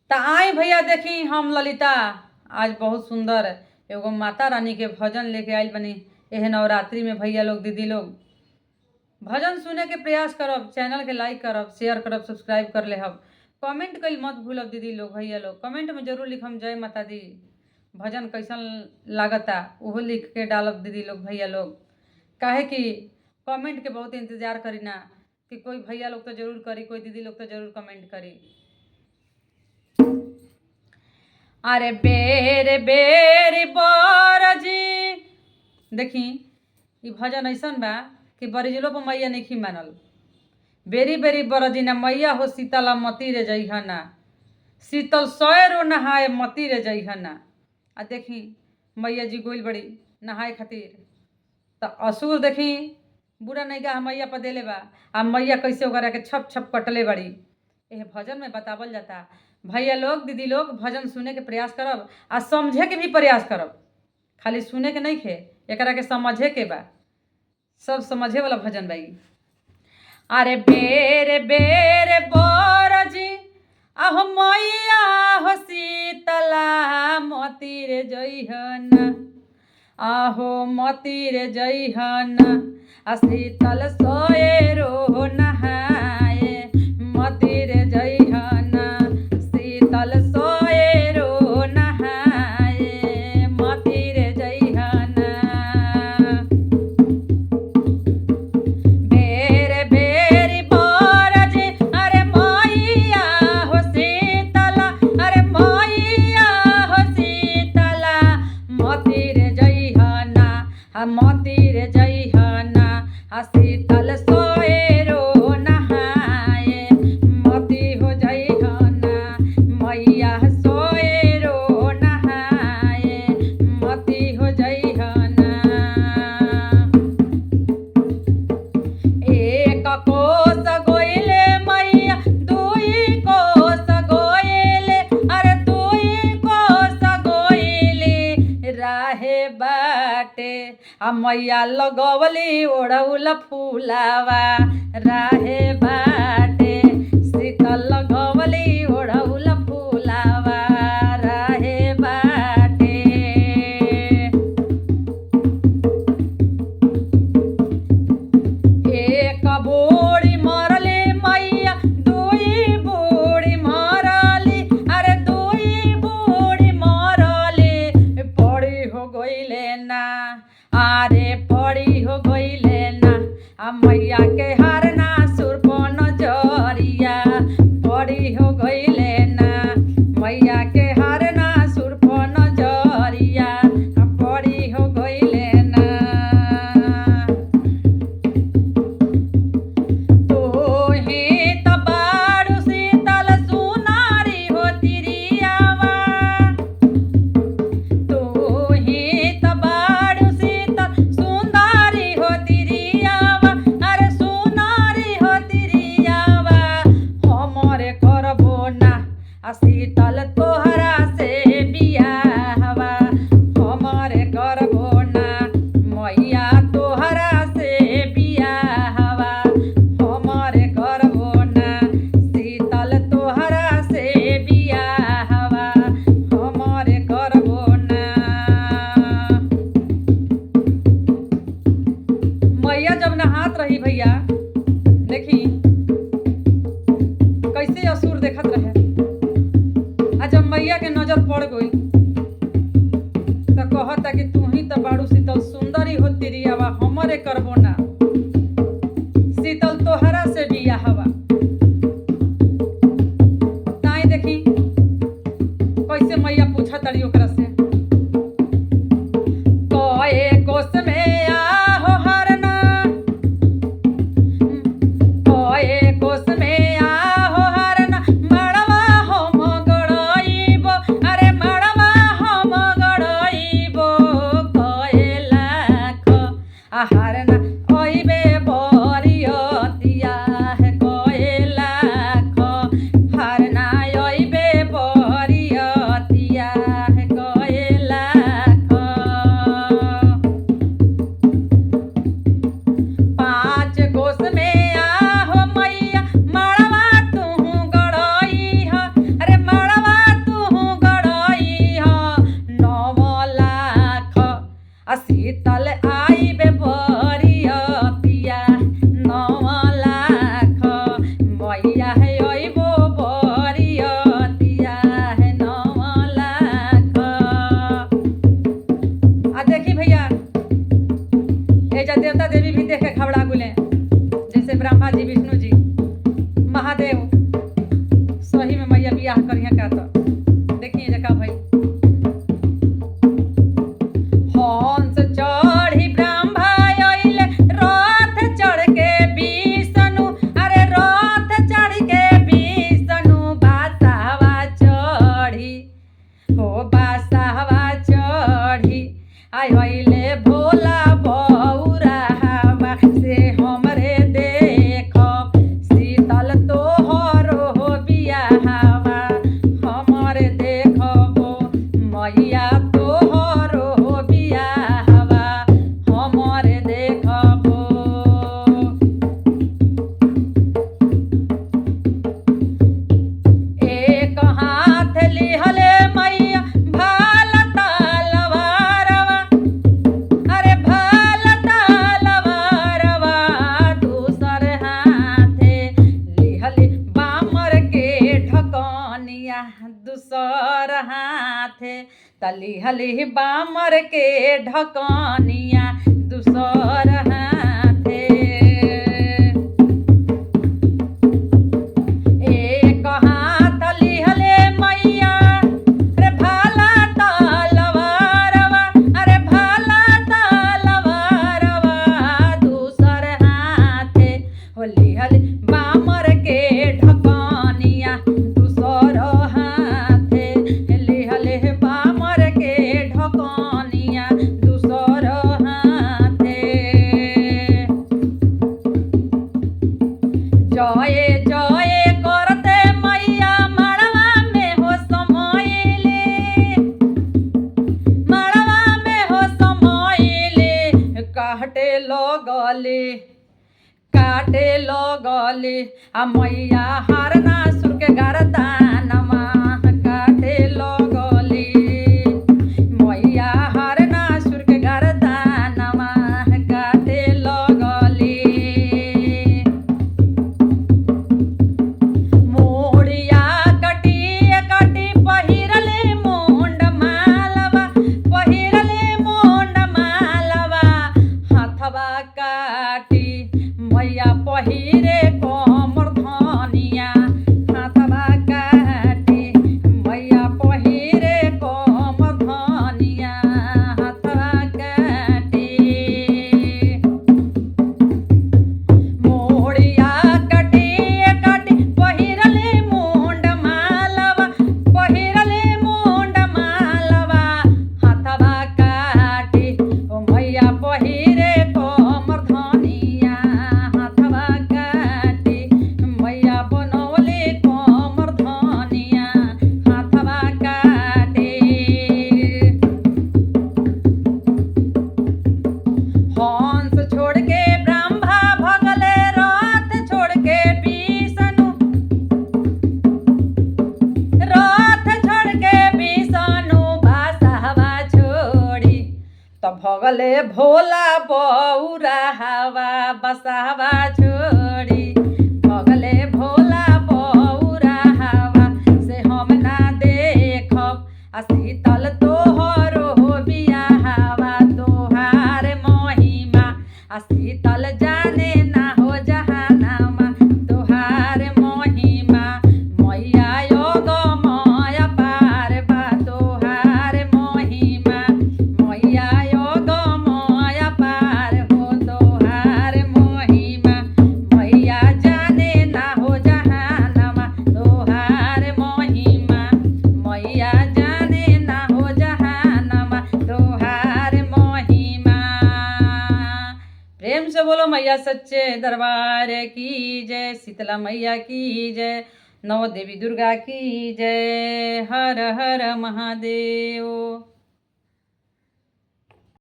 तो आई भैया देखी हम ललिता आज बहुत सुंदर एगो माता रानी के भजन लेके आयल बनी। एह नवरात्रि में भैया लोग दीदी लोग भजन सुने के प्रयास करब, चैनल के लाइक करब, शेयर करब, सब्सक्राइब कर लेहब, कमेंट कल मत भूलब दीदी लोग भैया लोग। कमेंट में जरूर लिखम जय माता दी, भजन कैसन लागता वो लिख के डालब दीदी लोग भैया लोग। काहे कि कमेंट के बहुत इंतजार करी ना कि कोई भैया लोग तो जरूर करी, कोई दीदी लोग तो जरूर कमेंट करी। अरे बेरे बेरी बरजी देखी ई भजन ऐसन बा कि बरिजलो पर मैया नहीं मानल। बेरी बेरी बरजी ना मैया हो शीतला मती रे जइहना, शीतल सैरो नहाए मती रे जइहना। आ देखी मैया जी गोइल बड़ी नहाए खातिर, तो असुर देखी बुरा नहीं का मैया पर देले बा, आ मैया कैसे ओकरा के छप छप कटले बड़ी। यह भजन में बतावल जाता। भैया लोग दीदी लोग भजन सुने के प्रयास करब आ समझे के भी प्रयास करब, खाली सुने के नहीं खे, एकरा के समझे के बा, सब समझे वाला भजन बाई। अरे बेरे बेरे बरजी आहो मैया हो शीतला मती रे जइहना, आहो मती रे जइहना, आ शीतल सोएरो नहाए मती रे जइहना, शीतल सोएरो नहाए मती रे जइहना। बेरे बेरी बरजी अरे मैया हो शीतला, अरे मैया हो शीतला मती रे जइहना, आ मती रे जइहना, आ शीतल सोएरो नहाए मती हो जइहना, मैया सोएरो नहाए मती हो जइहना। एक कोस गोइले मैया दुई कोस गोइले, अरे दुई कोस गोइली राहे बाटे, आ मैया लगवली ओढ़ौल फूलावा राहे बाटे, शीतल लगवली ओढ़ौल फूलावा राहे बाटे। एक बूढ़ी मरली मैया दुई बूढ़ी मरली, अरे दुई बूढ़ी मरली पड़ी हो गइले ना, अरे पड़ी हो गइले ना, आ मैया के हरना सुर पर नजरिया पड़ी हो गइले ना, मैया के हरना सुर पर नजरिया पड़ी हो गइले ना। तोही त बारू शीतल सुनारी हो तिरियावा, तोही त बारू शीतल सुंदरी हो तिरियावा, अरे सुनारी हो तिरियावा हमरे करबो ना, आ शीतल तोहरा से बियाहवा हमरे करबो ना, मैया तोहरा से बियाहवा हमरे करबो ना, शीतल तोहरा से बियाहवा हमरे करबो ना। मैया जब नहात रही भैया देखी कैसे असुर देखत रहे, आ जब मैया के नजर पड़ गई तो कहता कि तू ही तो बाड़ू शीतल सुंदरी हो तिरियावा हमरे करबो ना, शीतल तोहरा से बियाहवा। ताई देखी कैसे मैया पूछा तड़ी ओकरा से, कए कोस में आहो हरना, कए कोस में आहो हरना, मड़वा हम गड़ाइबो, अरे मड़वा हम गड़ाइबो कए लाख, आ हरना बियाह करिया का तो देखिए जका भाई हंस चढ़ी ब्रह्मा आइले रथ चढ़ के विष्णु अरे रथ चढ़ के विष्णु बासावा चढ़ी हो बासावा चढ़ी आई आइले भोला बौरावा से हमरे देख शीतल तोहरो बियाहवा हमरे देखबो मैया तोहरो बियाहवा हमरे देखबो एक हाथ लिहले मैया भाल तलवारवा अरे भाल तलवारवा दूसर हाथे लिहले बामर के ढकनिया दूसर हाथे तलिहली बामर के ढकनिया दूसर हाथे एक हाथ लिहले मैया अरे भाला तलवारवा अरे भाला तलवारवा दूसर हाथे हो लिहले बामर के ढकनिया दूसर हाथे लिहले बामर के ढकनिया दूसर हाथे जय जय करते मैया मड़वा में हो समयले मड़वा में हो समयले काटे लगले आ मैया हरना सुर के गरदानमा काटे लगले मैया हरना सुर के गरदानमा काटे लगले मोड़िया कटी कटी पहिरले मोंड मालवा हाथवा काटी मैया पहिरे कमर धनिया हाथवा काटी मैया पहिरे कमर धनिया हाथवा काटी मोड़िया कटी कटी पहिरले मोंड मालवा हाथवा काटी ओ मैया पहिरे कमर धनिया हाथवा काटी मैया बनौले कमर धनिया हाथवा काटी हंस छोड़ के ब्रह्मा भगले रथ छोड़ के विष्णु बासावा छोड़ी तब भगले भोला बौरावा बसावा छोड़ी भगले भोला बौरावा से हम ना देखब आ शीतल तोहरो बियाहवा तोहार महिमा आ शीतल जाने ना हो जहानामा तोहार महिमा मैया योग माया पार बा तोहार महिमा मैया योग माया पार हो तोहार महिमा मैया जाने ना हो जहानामा तोहार महिमा मैया जाने ना हो जहानामा तोहार महिमा प्रेम से बोलो मैया सच्चे दरबार की जय शीतला मैया की जय नव देवी दुर्गा की जय हर हर महादेव।